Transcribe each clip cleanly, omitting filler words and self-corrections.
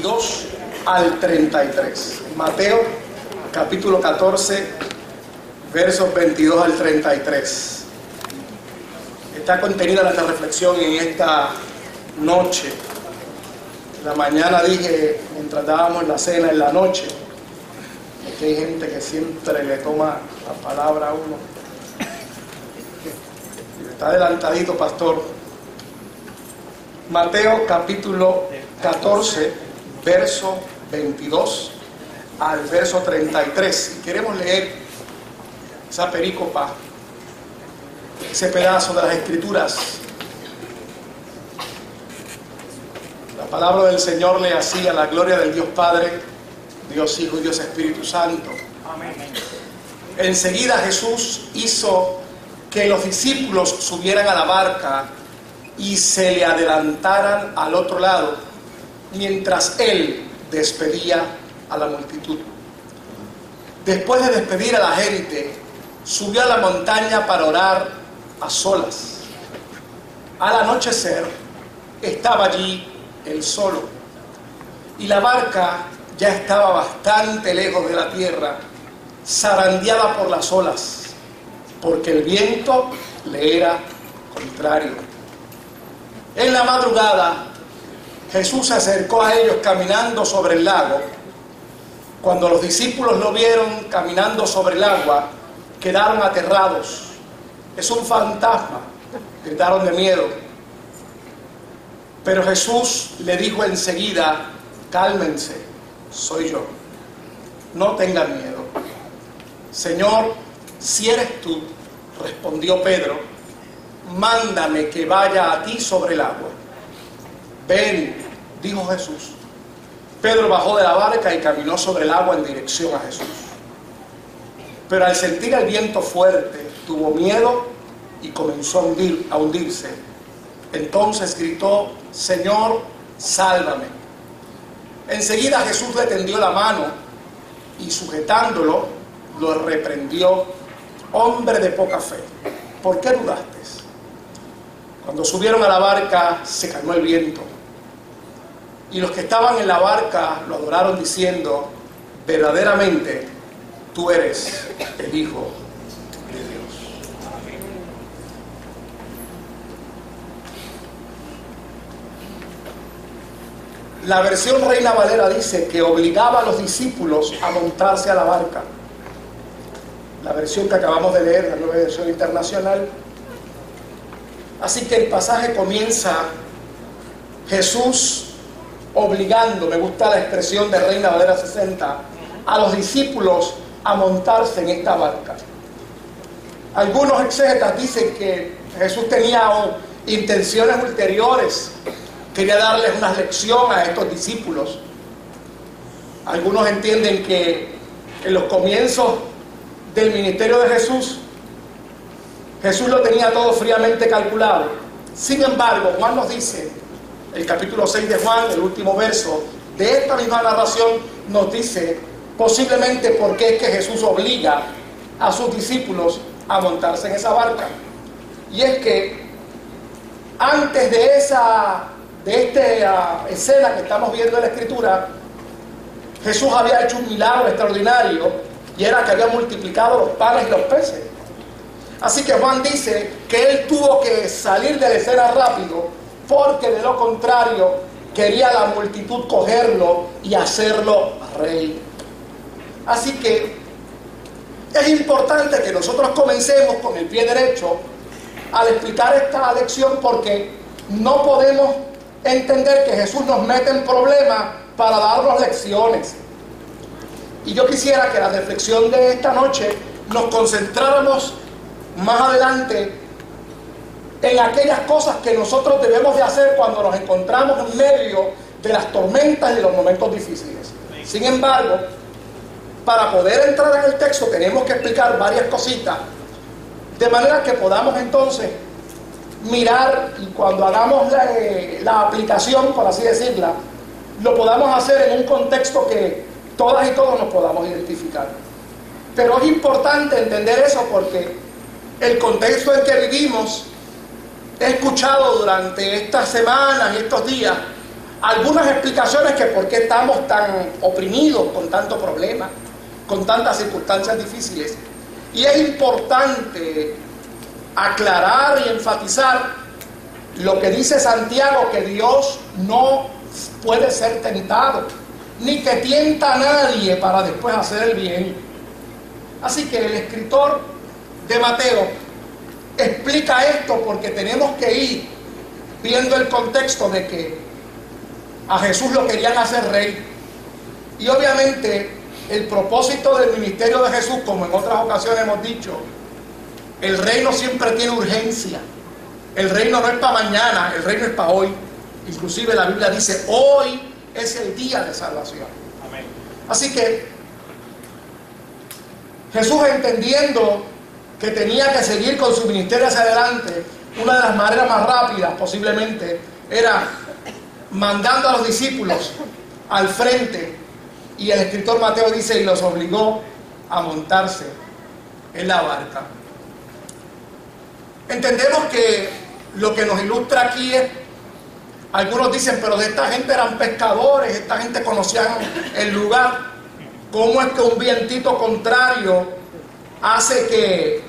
22 al 33. Mateo capítulo 14, versos 22 al 33. Está contenida nuestra reflexión en esta noche. La mañana dije, mientras dábamos la cena en la noche, que hay gente que siempre le toma la palabra a uno. Está adelantadito, pastor. Mateo capítulo 14, verso 22 al verso 33. Y queremos leer esa perícopa, ese pedazo de las Escrituras. La palabra del Señor le hacía la gloria del Dios Padre, Dios Hijo y Dios Espíritu Santo. Amén. Enseguida Jesús hizo que los discípulos subieran a la barca y se le adelantaran al otro lado, mientras él despedía a la multitud. Después de despedir a la gente, subió a la montaña para orar a solas. Al anochecer, estaba allí él solo, y la barca ya estaba bastante lejos de la tierra, zarandeada por las olas, porque el viento le era contrario. En la madrugada, Jesús se acercó a ellos caminando sobre el lago. Cuando los discípulos lo vieron caminando sobre el agua, quedaron aterrados. «Es un fantasma», gritaron de miedo. Pero Jesús le dijo enseguida: «Cálmense, soy yo. No tengan miedo». «Señor, si eres tú», respondió Pedro, «mándame que vaya a ti sobre el agua». «Ven», dijo Jesús. Pedro bajó de la barca y caminó sobre el agua en dirección a Jesús. Pero al sentir el viento fuerte, tuvo miedo y comenzó a hundirse. Entonces gritó: «Señor, sálvame». Enseguida Jesús le tendió la mano y, sujetándolo, lo reprendió: «Hombre de poca fe, ¿por qué dudaste?». Cuando subieron a la barca, se calmó el viento, y los que estaban en la barca lo adoraron diciendo: «Verdaderamente, tú eres el Hijo de Dios». La versión Reina Valera dice que obligaba a los discípulos a montarse a la barca. La versión que acabamos de leer, la Nueva Versión Internacional. Así que el pasaje comienza Jesús obligando, me gusta la expresión de Reina Valera 60, a los discípulos a montarse en esta barca. Algunos exégetas dicen que Jesús tenía intenciones ulteriores, quería darles una lección a estos discípulos. Algunos entienden que en los comienzos del ministerio de Jesús lo tenía todo fríamente calculado. Sin embargo, Juan nos dice, el capítulo 6 de Juan, el último verso de esta misma narración, nos dice posiblemente por qué es que Jesús obliga a sus discípulos a montarse en esa barca. Y es que antes de esta escena que estamos viendo en la Escritura, Jesús había hecho un milagro extraordinario, y era que había multiplicado los panes y los peces. Así que Juan dice que él tuvo que salir de la escena rápido, porque de lo contrario quería la multitud cogerlo y hacerlo rey. Así que es importante que nosotros comencemos con el pie derecho al explicar esta lección, porque no podemos entender que Jesús nos mete en problemas para darnos lecciones. Y yo quisiera que la reflexión de esta noche nos concentráramos más adelante en aquellas cosas que nosotros debemos de hacer cuando nos encontramos en medio de las tormentas y de los momentos difíciles. Sin embargo, para poder entrar en el texto tenemos que explicar varias cositas, de manera que podamos entonces mirar, y cuando hagamos la aplicación, por así decirla, lo podamos hacer en un contexto que todas y todos nos podamos identificar. Pero es importante entender eso, porque el contexto en que vivimos, he escuchado durante estas semanas y estos días algunas explicaciones que por qué estamos tan oprimidos con tantos problemas, con tantas circunstancias difíciles. Y es importante aclarar y enfatizar lo que dice Santiago, que Dios no puede ser tentado, ni que tienta a nadie para después hacer el bien. Así que el escritor de Mateo explica esto porque tenemos que ir viendo el contexto de que a Jesús lo querían hacer rey. Y obviamente el propósito del ministerio de Jesús, como en otras ocasiones hemos dicho, el reino siempre tiene urgencia. El reino no es para mañana, el reino es para hoy. Inclusive la Biblia dice, hoy es el día de salvación. Amén. Así que Jesús, entendiendo que tenía que seguir con su ministerio hacia adelante, una de las maneras más rápidas posiblemente era mandando a los discípulos al frente, y el escritor Mateo dice, y los obligó a montarse en la barca. Entendemos que lo que nos ilustra aquí es, algunos dicen, pero de esta gente eran pescadores, esta gente conocía el lugar. ¿Cómo es que un vientito contrario hace que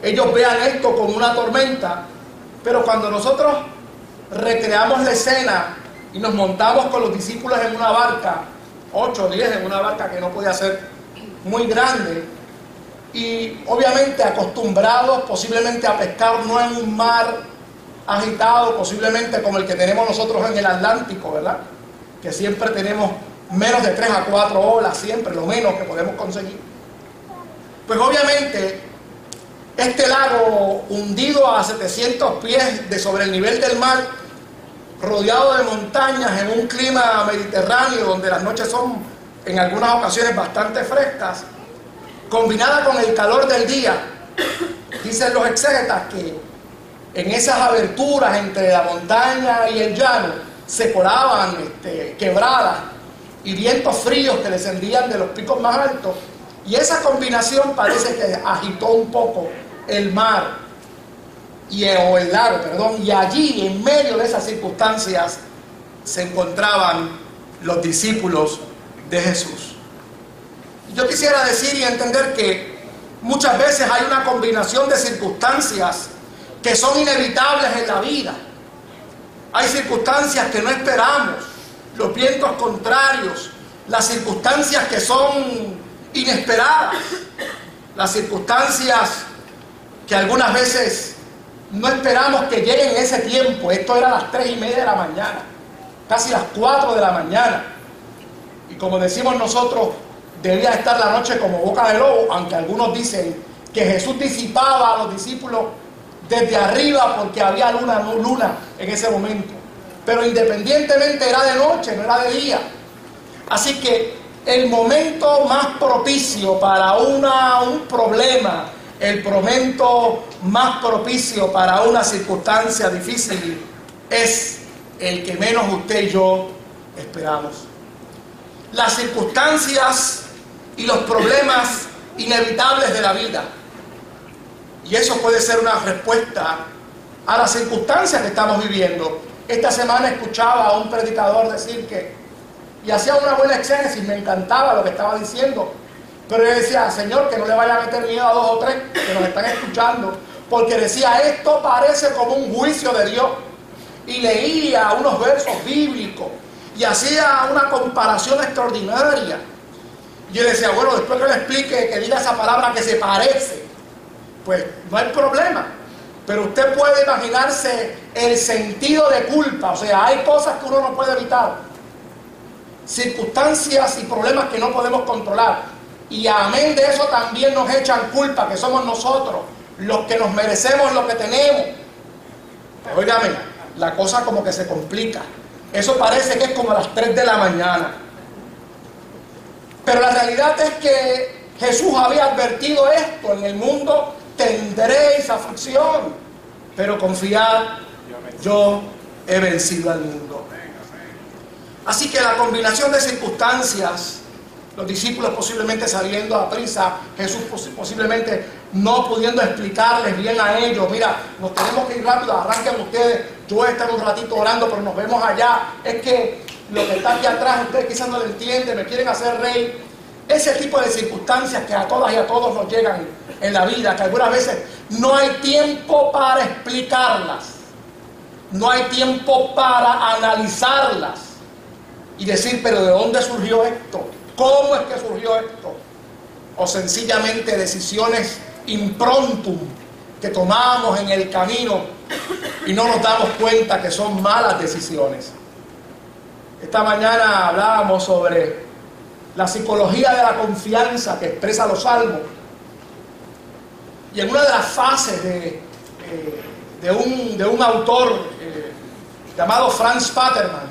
ellos vean esto como una tormenta? Pero cuando nosotros recreamos la escena y nos montamos con los discípulos en una barca, 8 o 10 en una barca que no podía ser muy grande, y obviamente acostumbrados posiblemente a pescar no en un mar agitado, posiblemente como el que tenemos nosotros en el Atlántico, ¿verdad? Que siempre tenemos menos de 3 a 4 olas, siempre, lo menos que podemos conseguir. Pues obviamente este lago hundido a 700 pies de sobre el nivel del mar, rodeado de montañas, en un clima mediterráneo donde las noches son en algunas ocasiones bastante frescas, combinada con el calor del día, dicen los exégetas que en esas aberturas entre la montaña y el llano se colaban quebradas y vientos fríos que descendían de los picos más altos, y esa combinación parece que agitó un poco el mar o el lago, perdón, y allí en medio de esas circunstancias se encontraban los discípulos de Jesús. Yo quisiera decir y entender que muchas veces hay una combinación de circunstancias que son inevitables en la vida. Hay circunstancias que no esperamos, los vientos contrarios, las circunstancias que son inesperadas, las circunstancias que algunas veces no esperamos que lleguen en ese tiempo. Esto era a las 3:30 de la mañana, casi las 4 de la mañana, y como decimos nosotros, debía estar la noche como boca de lobo, aunque algunos dicen que Jesús disipaba a los discípulos desde arriba porque había luna en ese momento. Pero independientemente era de noche, no era de día. Así que el momento más propicio para un problema, el momento más propicio para una circunstancia difícil es el que menos usted y yo esperamos. Las circunstancias y los problemas inevitables de la vida. Y eso puede ser una respuesta a las circunstancias que estamos viviendo. Esta semana escuchaba a un predicador decir y hacía una buena exégesis, me encantaba lo que estaba diciendo, pero yo decía, Señor, que no le vaya a meter miedo a 2 o 3 que nos están escuchando, porque decía, esto parece como un juicio de Dios, y leía unos versos bíblicos y hacía una comparación extraordinaria. Yo decía, bueno, después que le explique, que diga esa palabra que se parece, pues no hay problema. Pero usted puede imaginarse el sentido de culpa. O sea, hay cosas que uno no puede evitar, circunstancias y problemas que no podemos controlar, y amén de eso también nos echan culpa, que somos nosotros los que nos merecemos lo que tenemos. Pues óigame, la cosa como que se complica. Eso parece que es como a las 3 de la mañana. Pero la realidad es que Jesús había advertido esto: en el mundo tendréis aflicción, pero confiad, yo he vencido al mundo. Así que la combinación de circunstancias, los discípulos posiblemente saliendo a prisa, Jesús posiblemente no pudiendo explicarles bien a ellos, mira, nos tenemos que ir rápido, arranquen ustedes, yo voy a estar un ratito orando, pero nos vemos allá, es que lo que está aquí atrás, ustedes quizás no lo entienden, me quieren hacer rey. Ese tipo de circunstancias que a todas y a todos nos llegan en la vida, que algunas veces no hay tiempo para explicarlas, no hay tiempo para analizarlas y decir, pero ¿de dónde surgió esto? ¿Cómo es que surgió esto? O sencillamente decisiones improntum que tomamos en el camino y no nos damos cuenta que son malas decisiones. Esta mañana hablábamos sobre la psicología de la confianza que expresa los salmos. Y en una de las fases de un autor llamado Franz Paterman,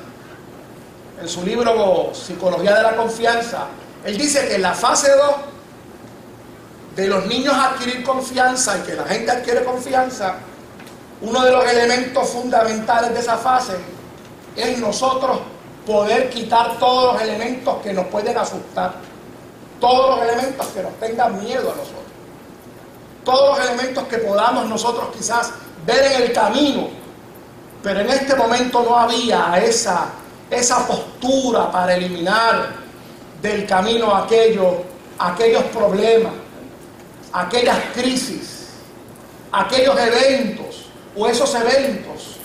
en su libro Psicología de la Confianza, él dice que en la fase 2 de los niños adquirir confianza y que la gente adquiere confianza, uno de los elementos fundamentales de esa fase es nosotros poder quitar todos los elementos que nos pueden asustar, todos los elementos que nos tengan miedo a nosotros, todos los elementos que podamos nosotros quizás ver en el camino, pero en este momento no había esa postura para eliminar del camino aquellos problemas, aquellas crisis, aquellos eventos o esos eventos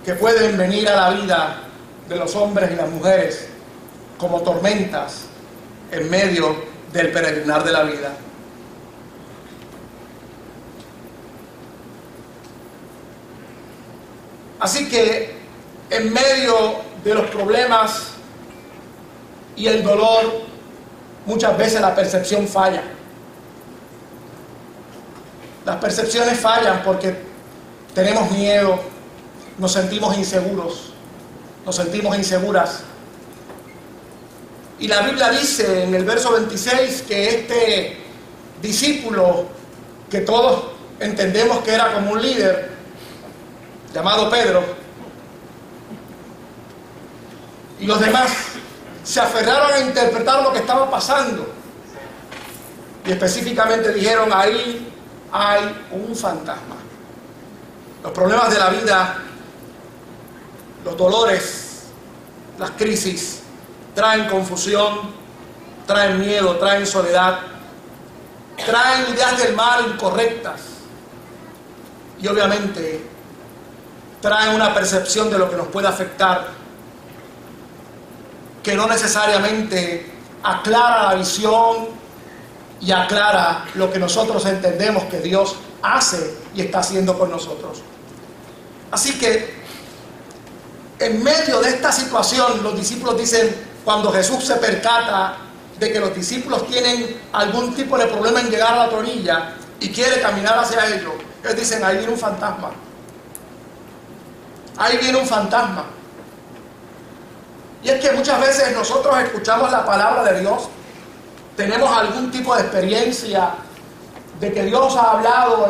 que pueden venir a la vida de los hombres y las mujeres como tormentas en medio del peregrinar de la vida. Así que en medio de los problemas y el dolor, muchas veces la percepción falla. Las percepciones fallan porque tenemos miedo, nos sentimos inseguros, nos sentimos inseguras. Y la Biblia dice en el verso 26 que este discípulo, que todos entendemos que era como un líder, llamado Pedro, y los demás se aferraron a interpretar lo que estaba pasando. Y específicamente dijeron, ahí hay un fantasma. Los problemas de la vida, los dolores, las crisis, traen confusión, traen miedo, traen soledad, traen ideas del mal incorrectas y obviamente traen una percepción de lo que nos puede afectar que no necesariamente aclara la visión y aclara lo que nosotros entendemos que Dios hace y está haciendo con nosotros. Así que en medio de esta situación, los discípulos dicen, cuando Jesús se percata de que los discípulos tienen algún tipo de problema en llegar a la otra orilla y quiere caminar hacia ellos, ellos dicen, ahí viene un fantasma. Ahí viene un fantasma. Y es que muchas veces nosotros escuchamos la palabra de Dios, tenemos algún tipo de experiencia de que Dios ha hablado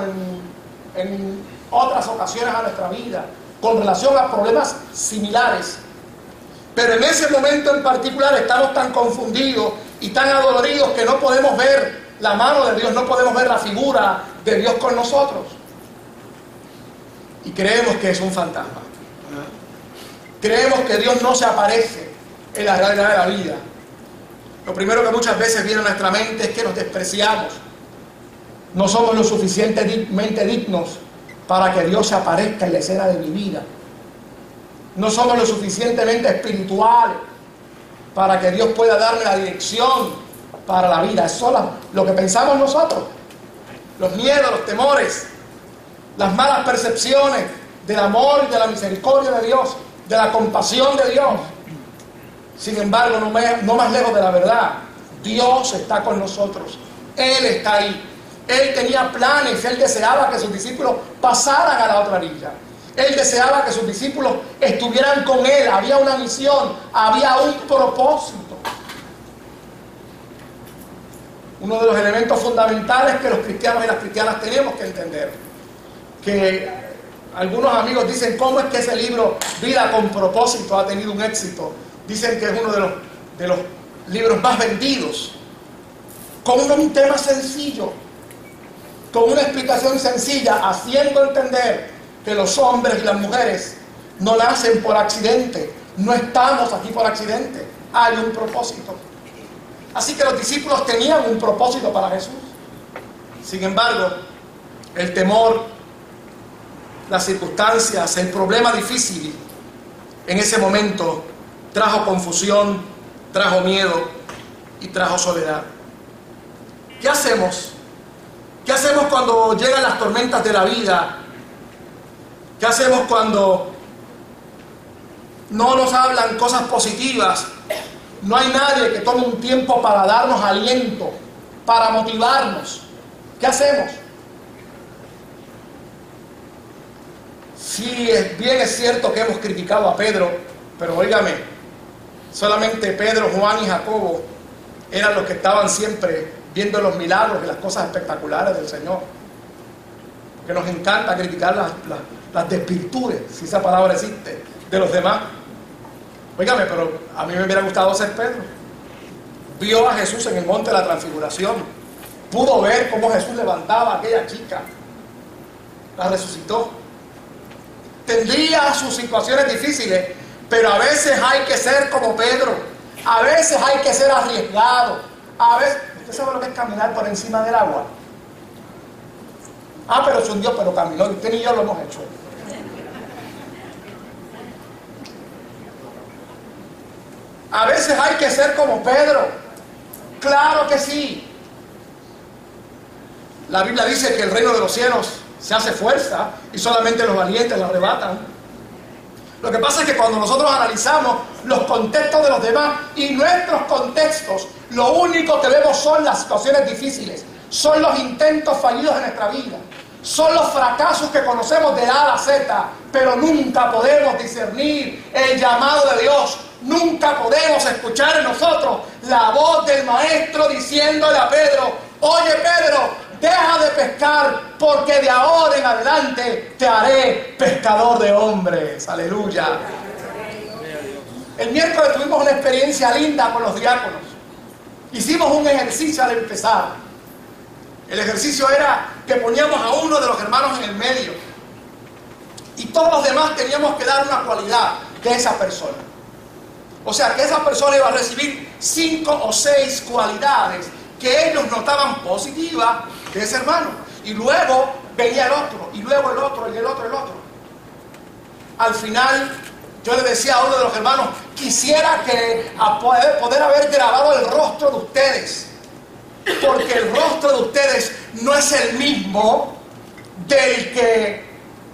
en otras ocasiones a nuestra vida con relación a problemas similares, pero en ese momento en particular estamos tan confundidos y tan adoloridos que no podemos ver la mano de Dios, no podemos ver la figura de Dios con nosotros y creemos que es un fantasma. Creemos que Dios no se aparece en la realidad de la vida. Lo primero que muchas veces viene a nuestra mente es que nos despreciamos. No somos lo suficientemente dignos para que Dios se aparezca en la escena de mi vida. No somos lo suficientemente espirituales para que Dios pueda darme la dirección para la vida. Eso es lo que pensamos nosotros. Los miedos, los temores, las malas percepciones del amor y de la misericordia de Dios, de la compasión de Dios. Sin embargo, no más lejos de la verdad, Dios está con nosotros. Él está ahí. Él tenía planes, Él deseaba que sus discípulos pasaran a la otra orilla. Él deseaba que sus discípulos estuvieran con Él. Había una misión, había un propósito. Uno de los elementos fundamentales que los cristianos y las cristianas tenemos que entender, que algunos amigos dicen, ¿cómo es que ese libro, Vida con Propósito, ha tenido un éxito? Dicen que es uno de los libros más vendidos, con un tema sencillo. con una explicación sencilla, haciendo entender que los hombres y las mujeres no nacen por accidente, no estamos aquí por accidente, hay un propósito. Así que los discípulos tenían un propósito para Jesús. Sin embargo, el temor, las circunstancias, el problema difícil en ese momento trajo confusión, trajo miedo y trajo soledad. ¿Qué hacemos? ¿Qué hacemos cuando llegan las tormentas de la vida? ¿Qué hacemos cuando no nos hablan cosas positivas? No hay nadie que tome un tiempo para darnos aliento, para motivarnos. ¿Qué hacemos? Sí, bien es cierto que hemos criticado a Pedro, pero óigame, solamente Pedro, Juan y Jacobo eran los que estaban siempre viendo los milagros y las cosas espectaculares del Señor. Porque nos encanta criticar las desvirtudes, si esa palabra existe, de los demás. Óigame, pero a mí me hubiera gustado ser Pedro. Vio a Jesús en el monte de la transfiguración. Pudo ver cómo Jesús levantaba a aquella chica. La resucitó. Tendría sus situaciones difíciles, pero a veces hay que ser como Pedro. A veces hay que ser arriesgado. A veces, ¿usted sabe lo que es caminar por encima del agua? Ah, pero se hundió, pero caminó. Y usted ni yo lo hemos hecho. A veces hay que ser como Pedro. Claro que sí. La Biblia dice que el reino de los cielos se hace fuerza y solamente los valientes la arrebatan. Lo que pasa es que cuando nosotros analizamos los contextos de los demás y nuestros contextos, lo único que vemos son las situaciones difíciles, son los intentos fallidos en nuestra vida, son los fracasos que conocemos de A a la Z, pero nunca podemos discernir el llamado de Dios. Nunca podemos escuchar en nosotros la voz del Maestro diciéndole a Pedro: oye Pedro, deja de pescar, porque de ahora en adelante te haré pescador de hombres. Aleluya. El miércoles tuvimos una experiencia linda con los diáconos. Hicimos un ejercicio al empezar. El ejercicio era que poníamos a uno de los hermanos en el medio y todos los demás teníamos que dar una cualidad de esa persona. O sea, que esa persona iba a recibir 5 o 6 cualidades que ellos notaban positivas de ese hermano. Y luego venía el otro, y luego el otro, y el otro, el otro. Al final, yo le decía a uno de los hermanos: quisiera que poder haber grabado el rostro de ustedes, porque el rostro de ustedes no es el mismo de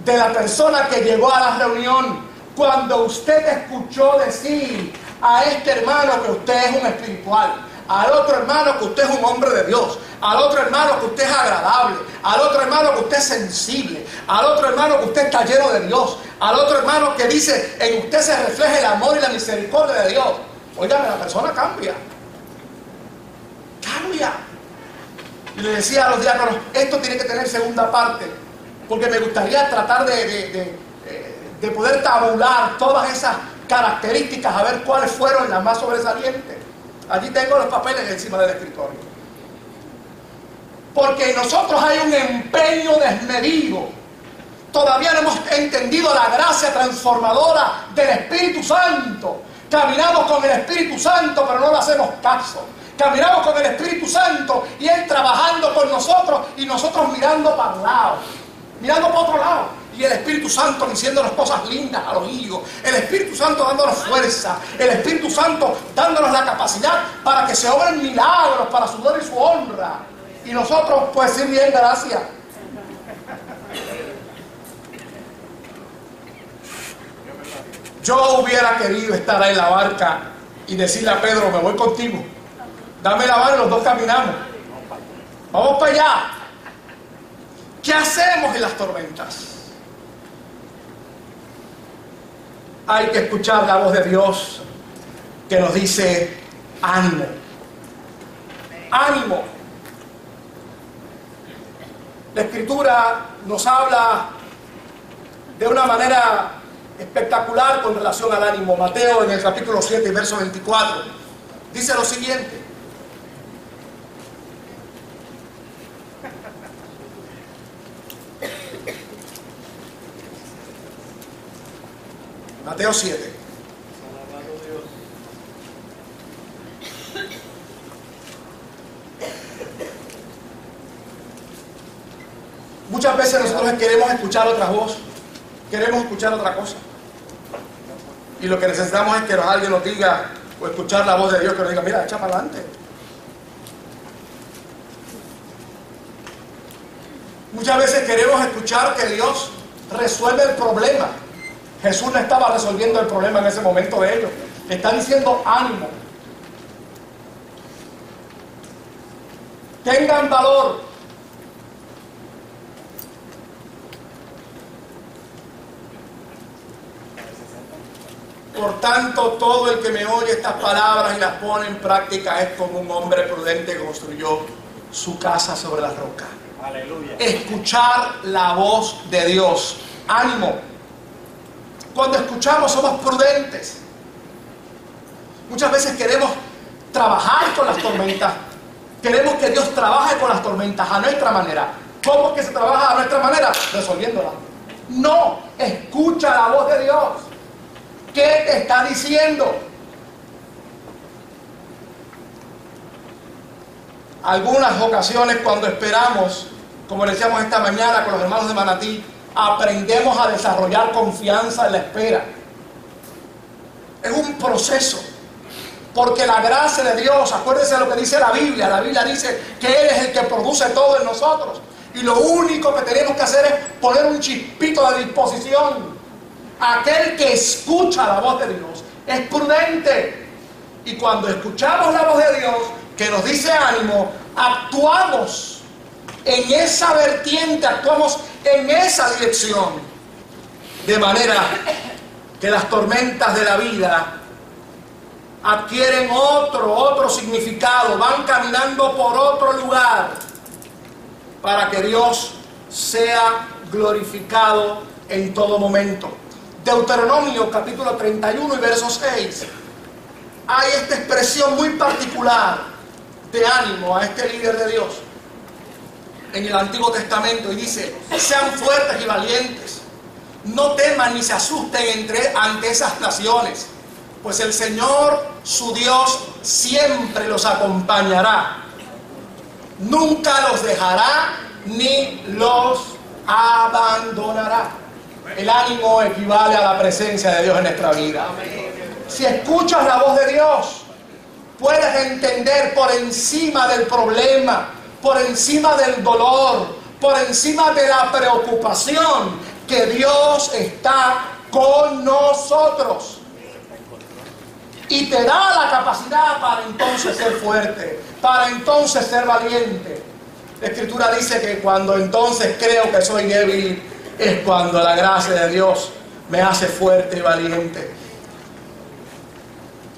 la persona que llegó a la reunión cuando usted escuchó decir a este hermano que usted es un espiritual, al otro hermano que usted es un hombre de Dios, al otro hermano que usted es agradable, al otro hermano que usted es sensible, al otro hermano que usted está lleno de Dios, al otro hermano que dice en usted se refleja el amor y la misericordia de Dios. Óigame, la persona cambia. Cambia. Y le decía a los diáconos: esto tiene que tener segunda parte, porque me gustaría tratar de poder tabular todas esas características, a ver cuáles fueron las más sobresalientes. Allí tengo los papeles encima del escritorio. Porque en nosotros hay un empeño desmedido. Todavía no hemos entendido la gracia transformadora del Espíritu Santo. Caminamos con el Espíritu Santo, pero no le hacemos caso. Caminamos con el Espíritu Santo y Él trabajando con nosotros y nosotros mirando para el lado, mirando para otro lado. Y el Espíritu Santo diciéndonos cosas lindas al oído. El Espíritu Santo dándonos fuerza. El Espíritu Santo dándonos la capacidad para que se obren milagros para su gloria y su honra. Y nosotros, pues sí, bien, gracias. Yo hubiera querido estar ahí en la barca y decirle a Pedro: me voy contigo. Dame la mano y los dos caminamos. Vamos para allá. ¿Qué hacemos en las tormentas? Hay que escuchar la voz de Dios que nos dice: ánimo, ánimo. La Escritura nos habla de una manera espectacular con relación al ánimo. Mateo, en el capítulo 7, verso 24, dice lo siguiente: Mateo 7. Muchas veces nosotros queremos escuchar otra voz, queremos escuchar otra cosa. Y lo que necesitamos es que alguien nos diga, o escuchar la voz de Dios que nos diga, mira, echa para adelante. Muchas veces queremos escuchar que Dios resuelve el problema. Jesús no estaba resolviendo el problema en ese momento de ellos. Le está diciendo ánimo. Tengan valor. Por tanto, todo el que me oye estas palabras y las pone en práctica es como un hombre prudente que construyó su casa sobre la roca. Aleluya. Escuchar la voz de Dios. Ánimo. Cuando escuchamos somos prudentes. Muchas veces queremos trabajar con las tormentas. Queremos que Dios trabaje con las tormentas a nuestra manera. ¿Cómo es que se trabaja a nuestra manera? Resolviéndolas. No, escucha la voz de Dios. ¿Qué te está diciendo? Algunas ocasiones cuando esperamos, como decíamos esta mañana con los hermanos de Manatí, aprendemos a desarrollar confianza en la espera. Es un proceso, porque la gracia de Dios, acuérdense de lo que dice la Biblia dice que Él es el que produce todo en nosotros, y lo único que tenemos que hacer es poner un chispito de disposición. Aquel que escucha la voz de Dios es prudente, y cuando escuchamos la voz de Dios que nos dice ánimo, actuamos en esa vertiente, actuamos en esa dirección, de manera que las tormentas de la vida adquieren otro significado, van caminando por otro lugar para que Dios sea glorificado en todo momento. Deuteronomio capítulo 31 y verso 6. Hay esta expresión muy particular de ánimo a este líder de Dios en el Antiguo Testamento, y dice: sean fuertes y valientes, no teman ni se asusten ante esas naciones, pues el Señor su Dios siempre los acompañará, nunca los dejará ni los abandonará. El ánimo equivale a la presencia de Dios en nuestra vida. Si escuchas la voz de Dios, puedes entender por encima del problema, por encima del dolor, por encima de la preocupación, que Dios está con nosotros. Y te da la capacidad para entonces ser fuerte, para entonces ser valiente. La Escritura dice que cuando entonces creo que soy débil, es cuando la gracia de Dios me hace fuerte y valiente.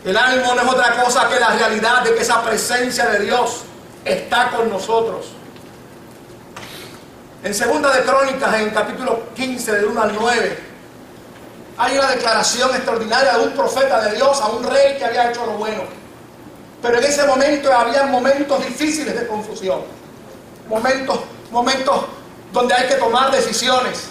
El ánimo no es otra cosa que la realidad de que esa presencia de Dios está con nosotros. En Segunda de Crónicas, en capítulo 15, del 1 al 9, hay una declaración extraordinaria de un profeta de Dios a un rey que había hecho lo bueno. Pero en ese momento había momentos difíciles de confusión. Momentos donde hay que tomar decisiones.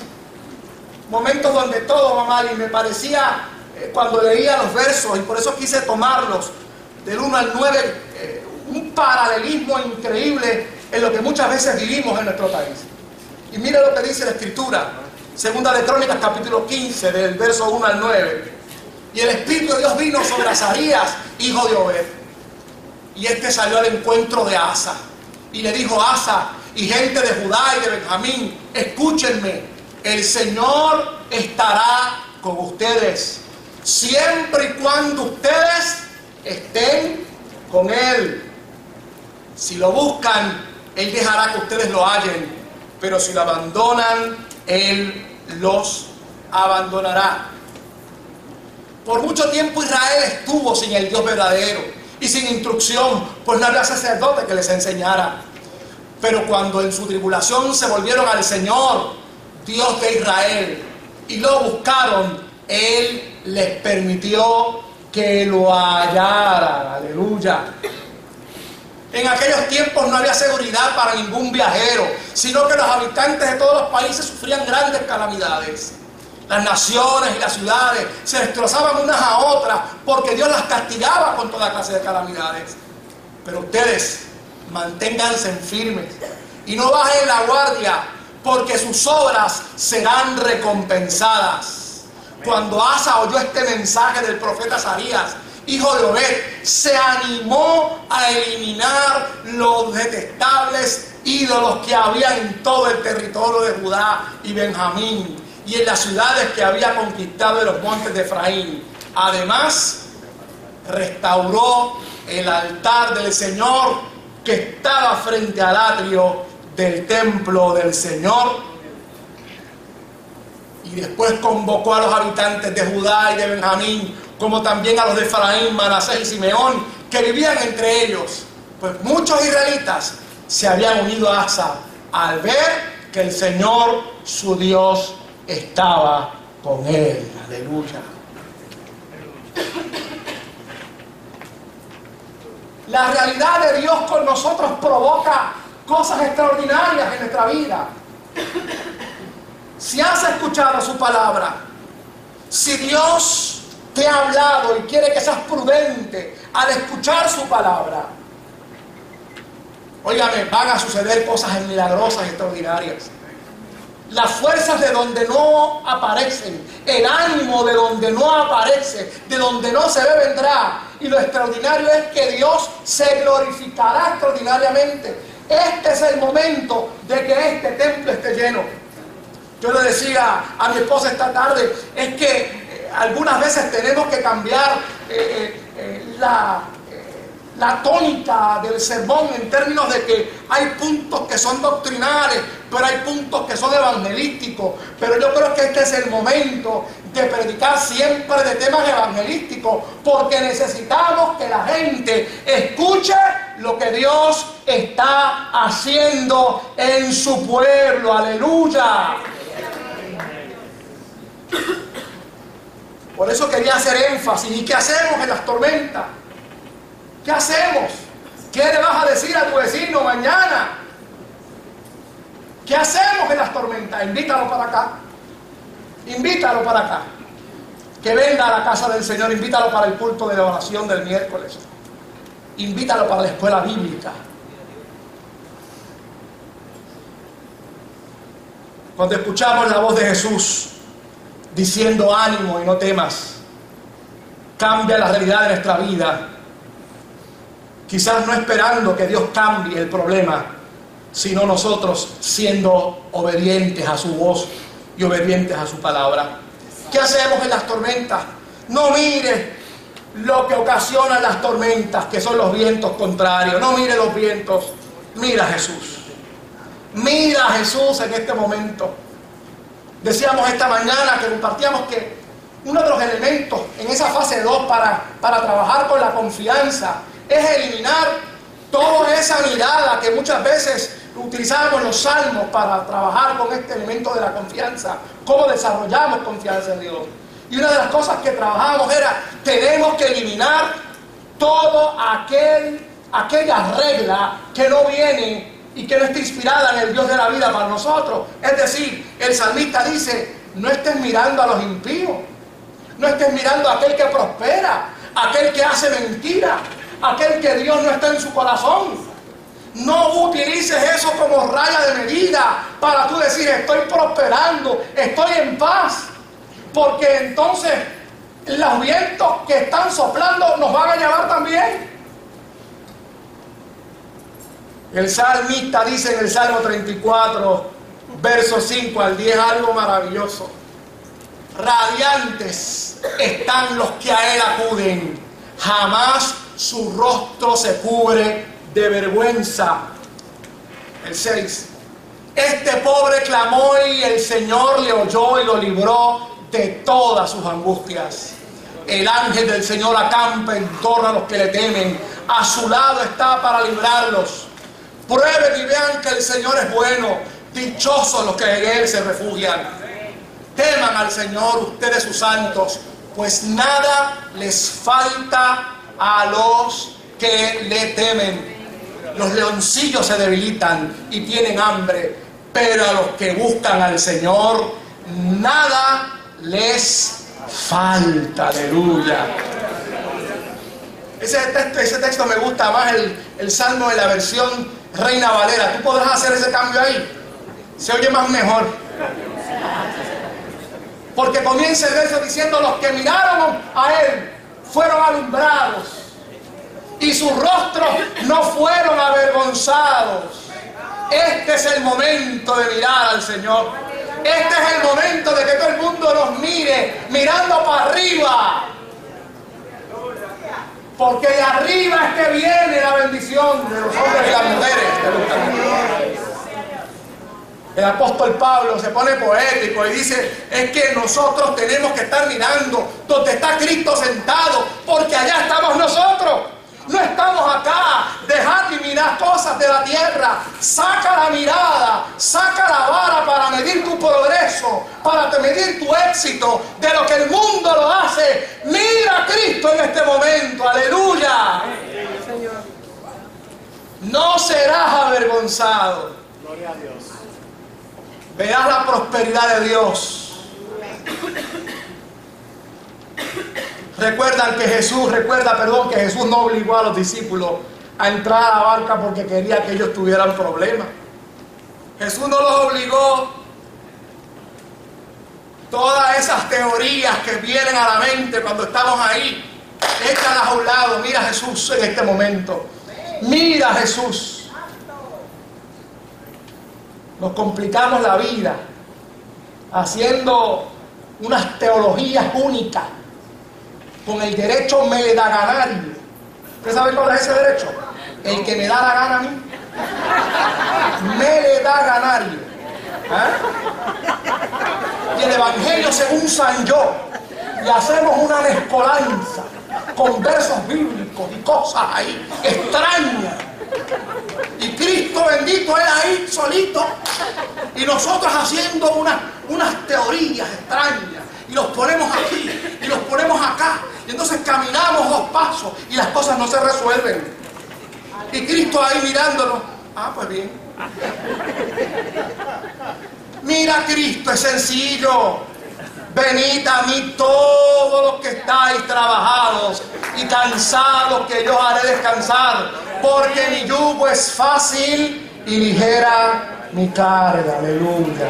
Momentos donde todo va mal, y me parecía, cuando leía los versos, y por eso quise tomarlos, del 1 al 9, un paralelismo increíble en lo que muchas veces vivimos en nuestro país. Y mire lo que dice la Escritura, Segunda de Crónicas, capítulo 15, del verso 1 al 9. Y el Espíritu de Dios vino sobre Azarías, hijo de Obed. Y este salió al encuentro de Asa, y le dijo: Asa y gente de Judá y de Benjamín, escúchenme, el Señor estará con ustedes, siempre y cuando ustedes estén con Él. Si lo buscan, Él dejará que ustedes lo hallen, pero si lo abandonan, Él los abandonará. Por mucho tiempo Israel estuvo sin el Dios verdadero y sin instrucción, pues no había sacerdote que les enseñara. Pero cuando en su tribulación se volvieron al Señor, Dios de Israel, y lo buscaron, Él les permitió que lo hallaran. Aleluya. En aquellos tiempos no había seguridad para ningún viajero, sino que los habitantes de todos los países sufrían grandes calamidades. Las naciones y las ciudades se destrozaban unas a otras porque Dios las castigaba con toda clase de calamidades. Pero ustedes manténganse firmes y no bajen la guardia, porque sus obras serán recompensadas. Cuando Asa oyó este mensaje del profeta Azarías, hijo de Obed, se animó a eliminar los detestables ídolos que había en todo el territorio de Judá y Benjamín y en las ciudades que había conquistado en los montes de Efraín. Además, restauró el altar del Señor que estaba frente al atrio del templo del Señor. Y después convocó a los habitantes de Judá y de Benjamín, como también a los de Efraín, Manasés y Simeón, que vivían entre ellos. Pues muchos israelitas se habían unido a Asa al ver que el Señor, su Dios, estaba con él. Aleluya. La realidad de Dios con nosotros provoca cosas extraordinarias en nuestra vida. Si has escuchado su palabra, si Dios te ha hablado y quiere que seas prudente al escuchar su palabra, óigame, van a suceder cosas milagrosas y extraordinarias. Las fuerzas de donde no aparecen, el ánimo de donde no aparece, de donde no se ve, vendrá. Y lo extraordinario es que Dios se glorificará extraordinariamente. Este es el momento de que este templo esté lleno. Yo le decía a mi esposa esta tarde, es que algunas veces tenemos que cambiar la tónica del sermón en términos de que hay puntos que son doctrinales, pero hay puntos que son evangelísticos. Pero yo creo que este es el momento de predicar siempre de temas evangelísticos, porque necesitamos que la gente escuche lo que Dios está haciendo en su pueblo. Aleluya. Por eso quería hacer énfasis. ¿Y qué hacemos en las tormentas? ¿Qué hacemos? ¿Qué le vas a decir a tu vecino mañana? ¿Qué hacemos en las tormentas? Invítalo para acá. Invítalo para acá. Que venga a la casa del Señor. Invítalo para el culto de la oración del miércoles. Invítalo para la escuela bíblica. Cuando escuchamos la voz de Jesús diciendo ánimo y no temas, cambia la realidad de nuestra vida. Quizás no esperando que Dios cambie el problema, sino nosotros siendo obedientes a su voz y obedientes a su palabra. ¿Qué hacemos en las tormentas? No mire lo que ocasionan las tormentas, que son los vientos contrarios. No mire los vientos, mira a Jesús. Mira a Jesús en este momento. Decíamos esta mañana que compartíamos que uno de los elementos en esa fase 2 para trabajar con la confianza es eliminar toda esa mirada que muchas veces utilizamos los salmos para trabajar con este elemento de la confianza. ¿Cómo desarrollamos confianza en Dios? Y una de las cosas que trabajamos era, tenemos que eliminar todo aquella regla que no viene y que no está inspirada en el Dios de la vida para nosotros. Es decir, el salmista dice, no estés mirando a los impíos, no estés mirando a aquel que prospera, aquel que hace mentira, aquel que Dios no está en su corazón. No utilices eso como raya de medida para tú decir, estoy prosperando, estoy en paz, porque entonces los vientos que están soplando nos van a llevar también. El salmista dice en el Salmo 34, versos 5 al 10, algo maravilloso. Radiantes están los que a él acuden, jamás su rostro se cubre de vergüenza. El 6. Este pobre clamó y el Señor le oyó y lo libró de todas sus angustias. El ángel del Señor acampa en torno a los que le temen, a su lado está para librarlos. Prueben y vean que el Señor es bueno, dichosos los que en Él se refugian. Teman al Señor ustedes sus santos, pues nada les falta a los que le temen. Los leoncillos se debilitan y tienen hambre, pero a los que buscan al Señor, nada les falta. Aleluya. Ese texto me gusta más, el Salmo de la versión Reina Valera. Tú podrás hacer ese cambio ahí. Se oye más mejor. Porque comienza el verso diciendo: los que miraron a Él fueron alumbrados y sus rostros no fueron avergonzados. Este es el momento de mirar al Señor. Este es el momento de que todo el mundo nos mire mirando para arriba. Porque de arriba es que viene la bendición de los hombres y las mujeres. El apóstol Pablo se pone poético y dice: es que nosotros tenemos que estar mirando donde está Cristo sentado, porque allá estamos nosotros. No estamos acá. Dejad de mirar cosas de la tierra. Saca la mirada, saca la vara para medir tu progreso, para medir tu éxito de lo que el mundo lo hace. Mira a Cristo en este momento. Aleluya. No serás avergonzado. Gloria a Dios. Verás la prosperidad de Dios. Recuerda que Jesús no obligó a los discípulos a entrar a la barca porque quería que ellos tuvieran problemas. Jesús no los obligó. Todas esas teorías que vienen a la mente cuando estamos ahí, échalas a un lado. Mira a Jesús en este momento. Mira a Jesús. Nos complicamos la vida haciendo unas teologías únicas con el derecho medaganario. ¿Usted sabe cuál es ese derecho? El que me da la gana a mí. Medaganario. Y el Evangelio según San Yo. Y hacemos una mezcolanza con versos bíblicos y cosas ahí extrañas. Y Cristo bendito era ahí solito y nosotros haciendo unas teorías extrañas y los ponemos aquí y los ponemos acá y entonces caminamos 2 pasos y las cosas no se resuelven y Cristo ahí mirándonos. Pues bien, mira, Cristo es sencillo. Venid a mí todos los que estáis trabajados y cansados, que yo haré descansar, porque mi yugo es fácil y ligera mi carga. Aleluya.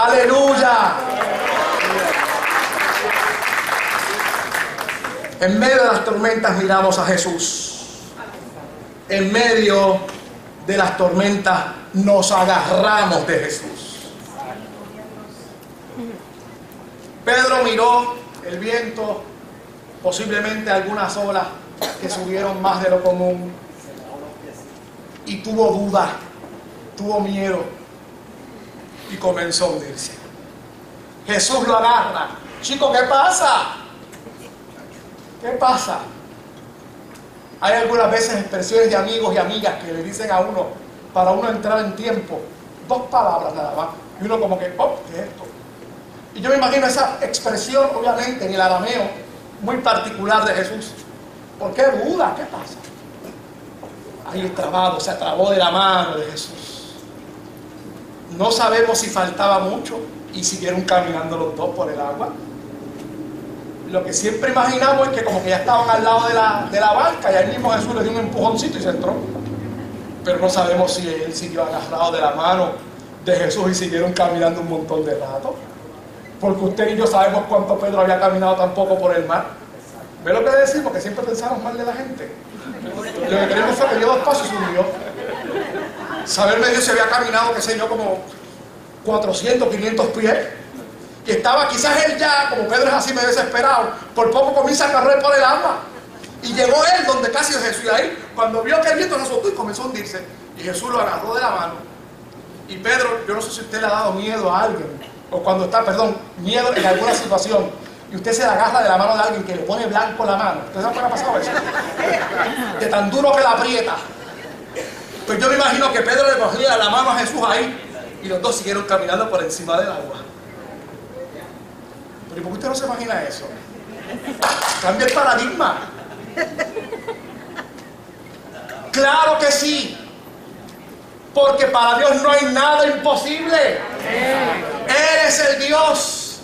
Aleluya. En medio de las tormentas miramos a Jesús. En medio de las tormentas nos agarramos de Jesús. Pedro miró el viento, posiblemente algunas olas que subieron más de lo común, y tuvo duda, tuvo miedo y comenzó a hundirse. Jesús lo agarra. Chico, ¿qué pasa? ¿Qué pasa? Hay algunas veces expresiones de amigos y amigas que le dicen a uno, para uno entrar en tiempo, 2 palabras nada más, y uno como que, ¿qué es esto? Y yo me imagino esa expresión, obviamente, en el arameo muy particular de Jesús. ¿Por qué duda? ¿Qué pasa? Ahí trabado, se trabó de la mano de Jesús. No sabemos si faltaba mucho y siguieron caminando los dos por el agua. Lo que siempre imaginamos es que como que ya estaban al lado de la barca y ahí mismo Jesús le dio un empujoncito y se entró. Pero no sabemos si él siguió agarrado de la mano de Jesús y siguieron caminando un montón de rato. Porque usted y yo sabemos cuánto Pedro había caminado tampoco por el mar. ¿Ve lo que decimos? Que siempre pensamos mal de la gente. Lo que queremos fue que dio 2 pasos y se hundió. Saber medio se había caminado, qué sé yo, como 400, 500 pies. Y estaba quizás él ya, como Pedro es así medio desesperado, por poco comienza a correr por el agua. Y llegó él donde casi Jesús, y ahí, cuando vio que el viento se soltó y comenzó a hundirse. Y Jesús lo agarró de la mano. Y Pedro, yo no sé si usted le ha dado miedo a alguien. O cuando está, miedo en alguna situación y usted se la agarra de la mano de alguien que le pone blanco la mano. ¿Usted sabe qué ha pasado eso? De tan duro que la aprieta. Pues yo me imagino que Pedro le cogía la mano a Jesús ahí y los dos siguieron caminando por encima del agua. Pero ¿por qué usted no se imagina eso? Cambia el paradigma. Claro que sí. Porque para Dios no hay nada imposible. Él es el Dios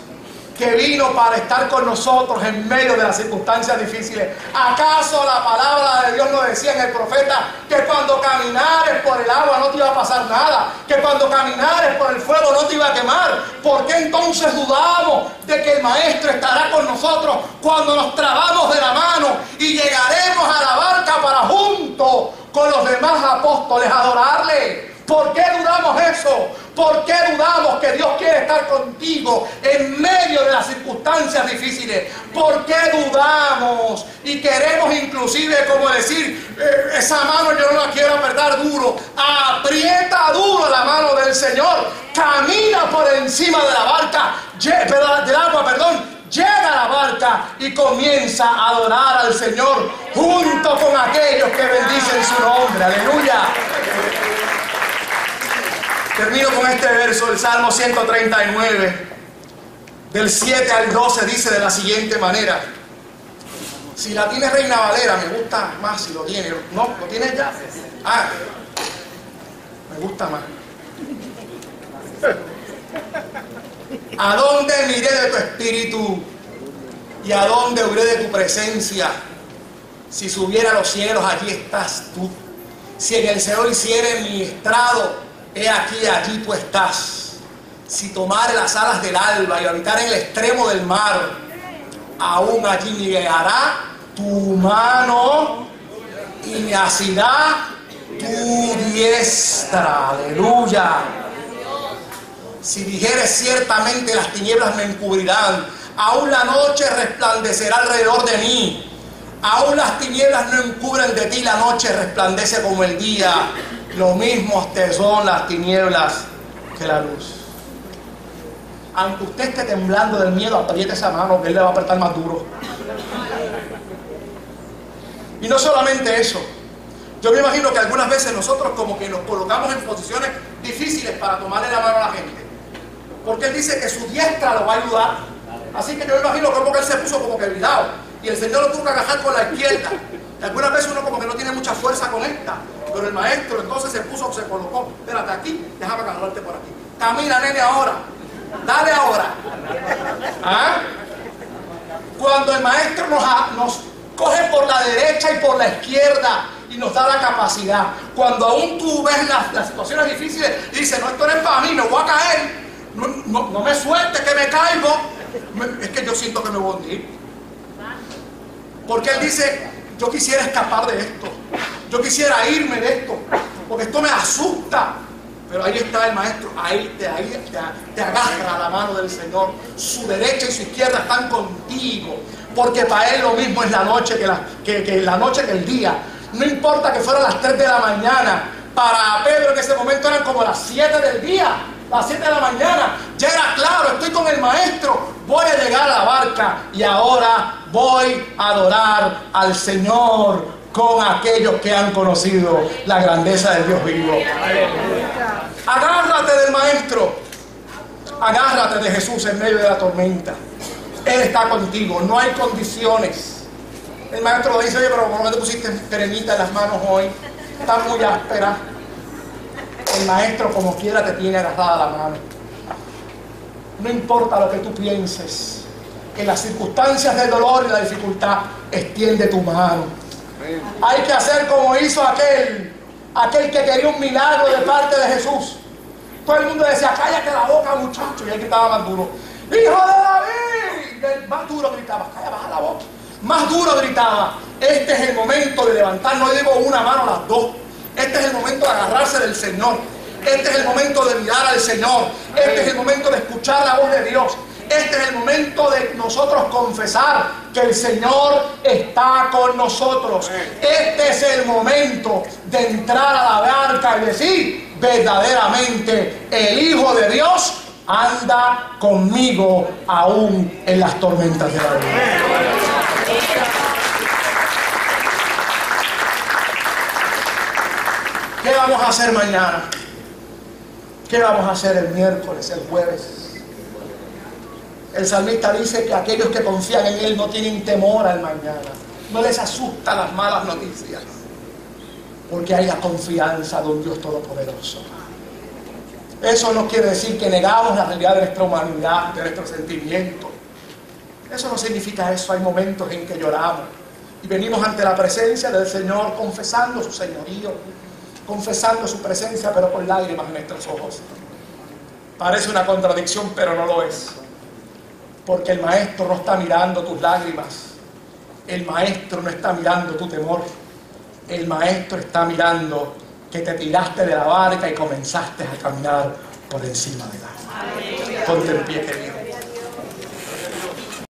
que vino para estar con nosotros en medio de las circunstancias difíciles. ¿Acaso la palabra de Dios nos decía en el profeta que cuando caminares por el agua no te iba a pasar nada? Que cuando caminares por el fuego no te iba a quemar. ¿Por qué entonces dudamos de que el Maestro estará con nosotros cuando nos trabamos de la mano y llegaremos a la barca para juntos con los demás apóstoles adorarle? ¿Por qué dudamos eso? ¿Por qué dudamos que Dios quiere estar contigo en medio de las circunstancias difíciles? ¿Por qué dudamos y queremos inclusive como decir, esa mano yo no la quiero apretar duro? Aprieta duro la mano del Señor, camina por encima de la barca, del agua, llega a la barca y comienza a adorar al Señor junto con aquellos que bendicen su nombre. ¡Aleluya! Termino con este verso, el Salmo 139, del 7 al 12, dice de la siguiente manera. Si la tiene Reina Valera, me gusta más si lo tiene. ¿No? ¿Lo tienes ya? Ah, me gusta más. ¿A dónde miré de tu espíritu? ¿Y a dónde huiré de tu presencia? Si subiera a los cielos, allí estás tú. Si en el Seol hiciere mi estrado, he aquí, allí tú estás. Si tomare las alas del alba y habitar en el extremo del mar, aún allí me guiará tu mano y me asirá tu diestra. Aleluya. Si dijeres ciertamente las tinieblas me encubrirán, aún la noche resplandecerá alrededor de mí. Aún las tinieblas no encubren de ti, la noche resplandece como el día. Lo mismo te son las tinieblas que la luz. Aunque usted esté temblando del miedo, apriete esa mano que Él le va a apretar más duro. Y no solamente eso. Yo me imagino que algunas veces nosotros como que nos colocamos en posiciones difíciles para tomarle la mano a la gente. Porque Él dice que su diestra lo va a ayudar. Así que yo me imagino como que Él se puso como que virado. Y el Señor lo tuvo que agarrar con la izquierda. Y algunas veces uno como que no tiene mucha fuerza con esta. Pero el Maestro entonces se colocó. Espérate aquí, déjame agarrarte por aquí. Camina, nene, ahora. Dale ahora. ¿Ah? Cuando el Maestro nos coge por la derecha y por la izquierda y nos da la capacidad. Cuando aún tú ves las situaciones difíciles y dices, no, esto no es para mí, me voy a caer. No me sueltes que me caigo. Es que yo siento que me voy a hundir. Porque Él dice, yo quisiera escapar de esto. Yo quisiera irme de esto. Porque esto me asusta. Pero ahí está el Maestro. Ahí te agarra la mano del Señor. Su derecha y su izquierda están contigo. Porque para Él lo mismo es la noche que la noche que el día. No importa que fueran las 3 de la mañana. Para Pedro en ese momento eran como las 7 del día. Las 7 de la mañana. Ya era claro, estoy con el Maestro. Voy a llegar a la barca. Y ahora voy a adorar al Señor con aquellos que han conocido la grandeza del Dios vivo. Agárrate del Maestro. Agárrate de Jesús en medio de la tormenta. Él está contigo, no hay condiciones. El Maestro le dice, oye, pero ¿por qué te pusiste cremita en las manos hoy? Está muy áspera. El Maestro como quiera te tiene agarrada la mano. No importa lo que tú pienses, en las circunstancias del dolor y la dificultad, extiende tu mano. Hay que hacer como hizo aquel que quería un milagro de parte de Jesús. Todo el mundo decía, cállate la boca, muchacho. Y él gritaba más duro, ¡Hijo de David! Y él más duro gritaba, cállate, baja la boca. Más duro gritaba. Este es el momento de levantar, no digo una mano, las dos. Este es el momento de agarrarse del Señor. Este es el momento de mirar al Señor. Este es el momento de escuchar la voz de Dios. Este es el momento de nosotros confesar que el Señor está con nosotros. Este es el momento de entrar a la barca y decir, verdaderamente el Hijo de Dios anda conmigo aún en las tormentas de la vida. ¿Qué vamos a hacer mañana? ¿Qué vamos a hacer el miércoles, el jueves? El salmista dice que aquellos que confían en Él no tienen temor al mañana. No les asustan las malas noticias. Porque hay la confianza de un Dios todopoderoso. Eso no quiere decir que negamos la realidad de nuestra humanidad, de nuestros sentimientos. Eso no significa eso. Hay momentos en que lloramos y venimos ante la presencia del Señor confesando su señorío, confesando su presencia, pero con lágrimas en nuestros ojos. Parece una contradicción, pero no lo es. Porque el Maestro no está mirando tus lágrimas. El Maestro no está mirando tu temor. El Maestro está mirando que te tiraste de la barca y comenzaste a caminar por encima del agua. Ponte en pie, querido.